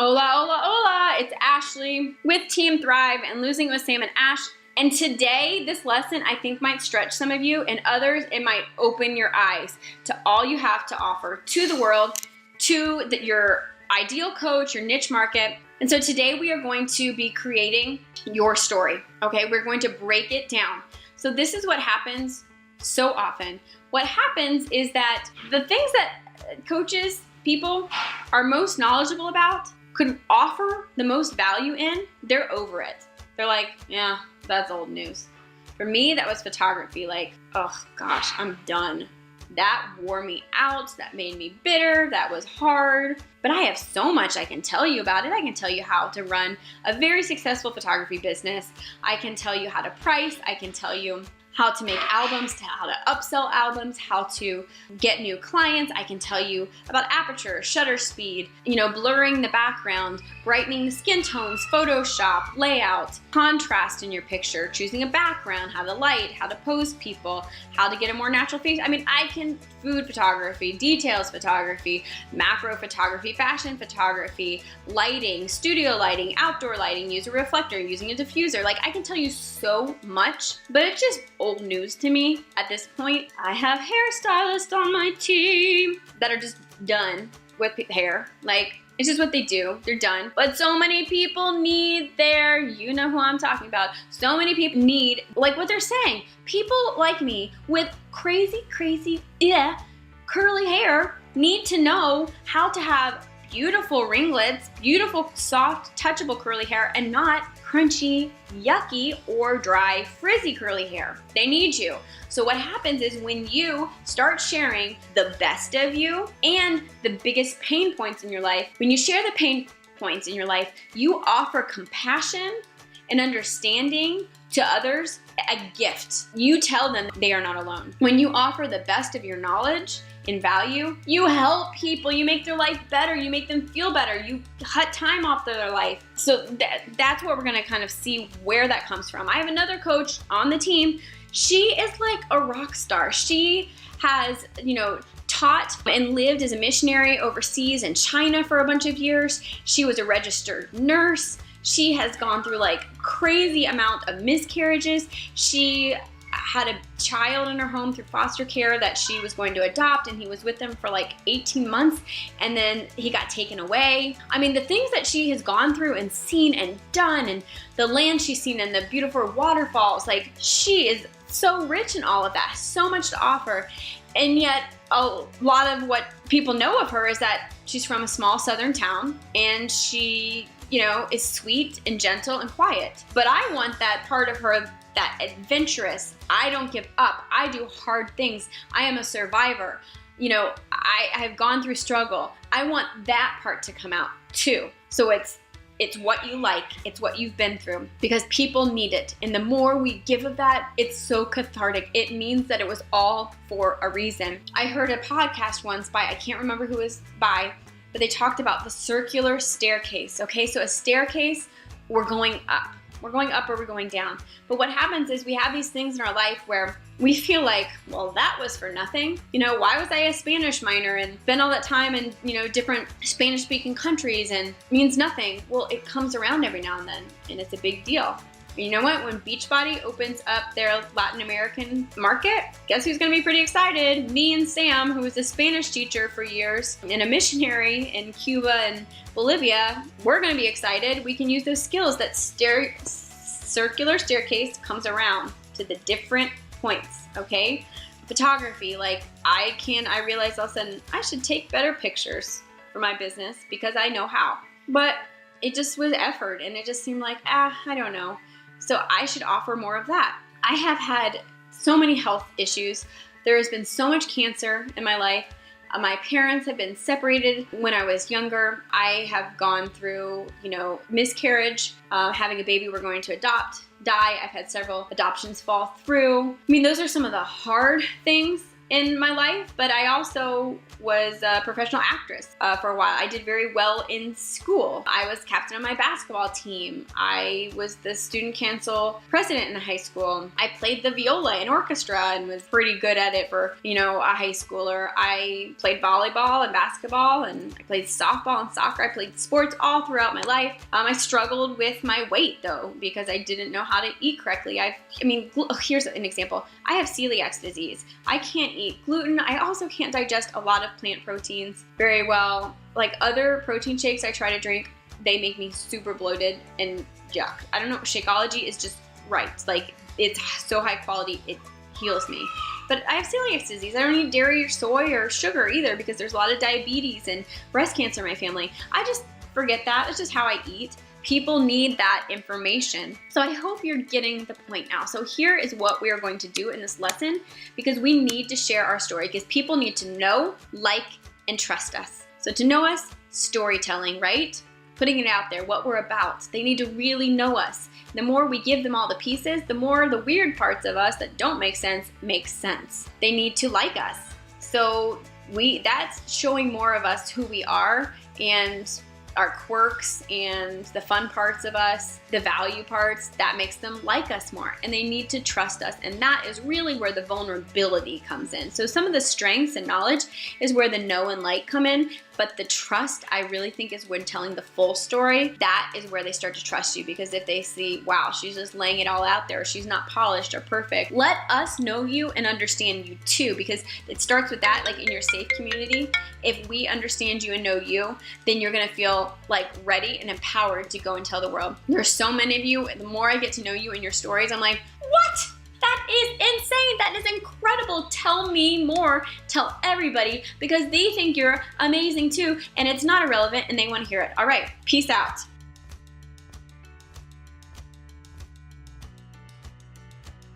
Hola, hola, hola! It's Ashley with Team Thrive and Losing with Sam and Ash. And today, this lesson I think might stretch some of you, and others it might open your eyes to all you have to offer to the world, to your ideal coach, your niche market. And so today we are going to be creating your story, okay? We're going to break it down. So this is what happens so often. What happens is that the things that coaches, people are most knowledgeable about, could offer the most value in, they're over it. They're like, yeah, that's old news. For me, that was photography. Like, oh gosh, I'm done. That wore me out. That made me bitter. That was hard. But I have so much I can tell you about it. I can tell you how to run a very successful photography business. I can tell you how to price. I can tell you how to make albums, how to upsell albums, how to get new clients. I can tell you about aperture, shutter speed, blurring the background, brightening the skin tones, Photoshop, layout, contrast in your picture, choosing a background, how to light, how to pose people, how to get a more natural face. Food photography, details photography, macro photography, fashion photography, lighting, studio lighting, outdoor lighting, use a reflector, using a diffuser. Like, I can tell you so much, but it's just old news to me at this point. I have hairstylists on my team that are just done with hair. Like, it's just what they do. They're done. But so many people need you know who I'm talking about. So many people need, like what they're saying, people like me with crazy, curly hair need to know how to have beautiful ringlets, beautiful, soft, touchable curly hair, and not crunchy, yucky, or dry, frizzy curly hair. They need you. So what happens is when you start sharing the best of you and the biggest pain points in your life, when you share the pain points in your life, you offer compassion and understanding to others, a gift. You tell them they are not alone. When you offer the best of your knowledge and value, you help people, you make their life better, you make them feel better, you cut time off their life. So that's what we're gonna kind of see where that comes from. I have another coach on the team. She is like a rock star. She has, taught and lived as a missionary overseas in China for a bunch of years. She was a registered nurse. She has gone through like crazy amount of miscarriages. She had a child in her home through foster care that she was going to adopt, and he was with them for like 18 months, and then he got taken away. I mean, the things that she has gone through and seen and done, and the land she's seen and the beautiful waterfalls, like, she is so rich in all of that, so much to offer. And yet a lot of what people know of her is that she's from a small southern town, and she is sweet and gentle and quiet. But I want that part of her, that adventurous, I don't give up, I do hard things, I am a survivor, I have gone through struggle. I want that part to come out too. So it's what you like, it's what you've been through, because people need it. And the more we give of that, it's so cathartic. It means that it was all for a reason. I heard a podcast once by, I can't remember who it was by, but they talked about the circular staircase. Okay, so a staircase, we're going up. We're going up or we're going down. But what happens is we have these things in our life where we feel like, well, that was for nothing. Why was I a Spanish minor and spend all that time in, different Spanish speaking countries and means nothing? Well, it comes around every now and then, and it's a big deal. And you know what? When Beachbody opens up their Latin American market, guess who's gonna be pretty excited? Me and Sam, who was a Spanish teacher for years and a missionary in Cuba and Bolivia, we're gonna be excited. We can use those skills. That circular staircase comes around to the different points, okay? Photography, like, I realized all of a sudden I should take better pictures for my business because I know how. But it just was effort, and it just seemed like, I don't know. So I should offer more of that. I have had so many health issues. There has been so much cancer in my life. My parents have been separated when I was younger. I have gone through, miscarriage, having a baby we're going to adopt, die. I've had several adoptions fall through. I mean, those are some of the hard things in my life, but I also was a professional actress for a while. I did very well in school. I was captain of my basketball team. I was the student council president in high school. I played the viola in orchestra and was pretty good at it for, a high schooler. I played volleyball and basketball, and I played softball and soccer. I played sports all throughout my life. I struggled with my weight though, because I didn't know how to eat correctly. Here's an example. I have celiac disease. I can't eat gluten. I also can't digest a lot of plant proteins very well. Like other protein shakes I try to drink, they make me super bloated and yuck. I don't know, Shakeology is just right. Like it's so high quality, it heals me. But I have celiac disease. I don't eat dairy or soy or sugar either because there's a lot of diabetes and breast cancer in my family. I just forget that. It's just how I eat. People need that information. So I hope you're getting the point now. So here is what we are going to do in this lesson, because we need to share our story, because people need to know, like, and trust us. So to know us, storytelling, right? Putting it out there, what we're about. They need to really know us. The more we give them all the pieces, the more the weird parts of us that don't make sense make sense. They need to like us. So that's showing more of us, who we are, and our quirks and the fun parts of us, the value parts, that makes them like us more, and they need to trust us. And that is really where the vulnerability comes in. So some of the strengths and knowledge is where the know and like come in, but the trust, I really think, is when telling the full story. That is where they start to trust you, because if they see, wow, she's just laying it all out there, she's not polished or perfect. Let us know you and understand you too, because it starts with that, like in your safe community. If we understand you and know you, then you're gonna feel like ready and empowered to go and tell the world. There's so many of you, the more I get to know you and your stories, I'm like, what? That is insane. That is incredible. Tell me more. Tell everybody, because they think you're amazing too, and it's not irrelevant and they want to hear it. All right, peace out.